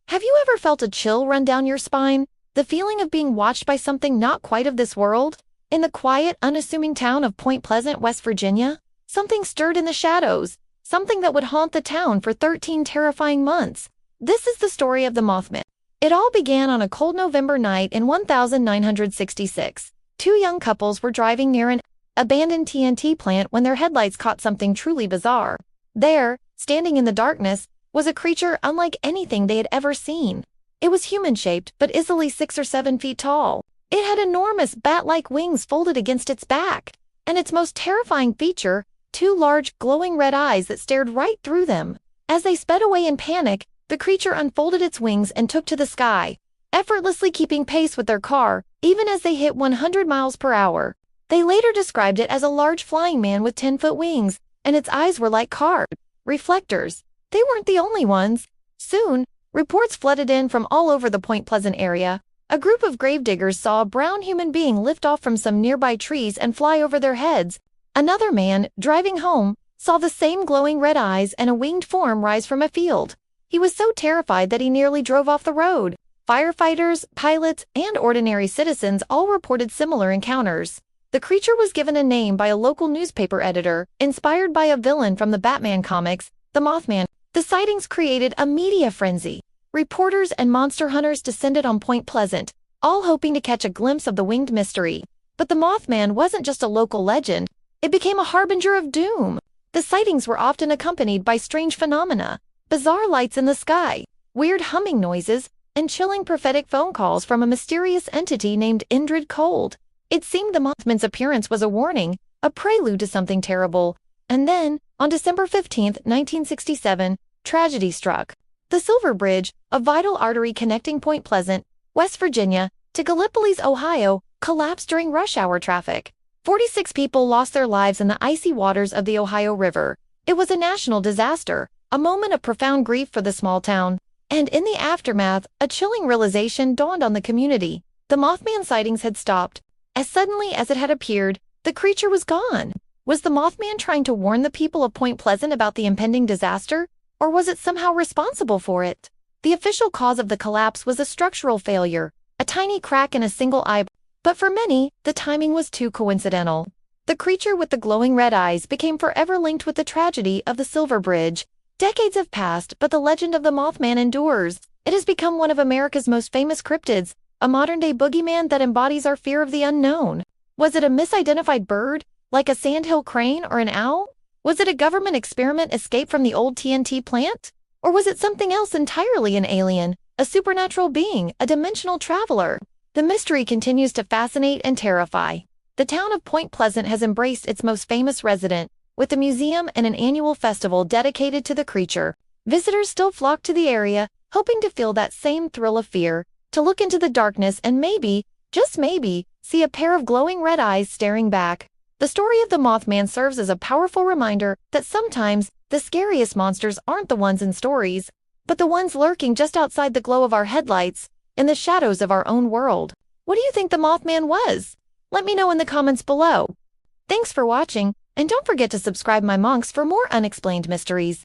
Have you ever felt a chill run down your spine? The feeling of being watched by something not quite of this world? In the quiet, unassuming town of Point Pleasant, West Virginia, something stirred in the shadows, something that would haunt the town for 13 terrifying months. This is the story of the Mothman. It all began on a cold November night in 1966. Two young couples were driving near an abandoned TNT plant when their headlights caught something truly bizarre. There, standing in the darkness, was a creature unlike anything they had ever seen. It was human-shaped but easily 6 or 7 feet tall. It had enormous bat-like wings folded against its back, and its most terrifying feature, two large, glowing red eyes that stared right through them. As they sped away in panic, the creature unfolded its wings and took to the sky, effortlessly keeping pace with their car, even as they hit 100 miles per hour. They later described it as a large flying man with 10-foot wings, and its eyes were like card reflectors. They weren't the only ones. Soon, reports flooded in from all over the Point Pleasant area. A group of gravediggers saw a brown human being lift off from some nearby trees and fly over their heads. Another man, driving home, saw the same glowing red eyes and a winged form rise from a field. He was so terrified that he nearly drove off the road. Firefighters, pilots, and ordinary citizens all reported similar encounters. The creature was given a name by a local newspaper editor, inspired by a villain from the Batman comics, the Mothman. The sightings created a media frenzy. Reporters and monster hunters descended on Point Pleasant, all hoping to catch a glimpse of the winged mystery. But the Mothman wasn't just a local legend, it became a harbinger of doom. The sightings were often accompanied by strange phenomena, bizarre lights in the sky, weird humming noises, and chilling prophetic phone calls from a mysterious entity named Indrid Cold. It seemed the Mothman's appearance was a warning, a prelude to something terrible. And then, on December 15, 1967, tragedy struck. The Silver Bridge, a vital artery connecting Point Pleasant, West Virginia, to Gallipolis, Ohio, collapsed during rush hour traffic. 46 people lost their lives in the icy waters of the Ohio River. It was a national disaster, a moment of profound grief for the small town. And in the aftermath, a chilling realization dawned on the community. The Mothman sightings had stopped. As suddenly as it had appeared, the creature was gone. Was the Mothman trying to warn the people of Point Pleasant about the impending disaster? Or was it somehow responsible for it? The official cause of the collapse was a structural failure, a tiny crack in a single eye, but for many, the timing was too coincidental. The creature with the glowing red eyes became forever linked with the tragedy of the Silver Bridge. Decades have passed, but the legend of the Mothman endures. It has become one of America's most famous cryptids, a modern-day boogeyman that embodies our fear of the unknown. Was it a misidentified bird, like a sandhill crane or an owl? Was it a government experiment escaped from the old TNT plant? Or was it something else entirely, an alien, a supernatural being, a dimensional traveler? The mystery continues to fascinate and terrify. The town of Point Pleasant has embraced its most famous resident, with a museum and an annual festival dedicated to the creature. Visitors still flock to the area, hoping to feel that same thrill of fear, to look into the darkness and maybe, just maybe, see a pair of glowing red eyes staring back. The story of the Mothman serves as a powerful reminder that sometimes the scariest monsters aren't the ones in stories, but the ones lurking just outside the glow of our headlights, in the shadows of our own world. What do you think the Mothman was? Let me know in the comments below. Thanks for watching, and don't forget to subscribe my monks for more unexplained mysteries.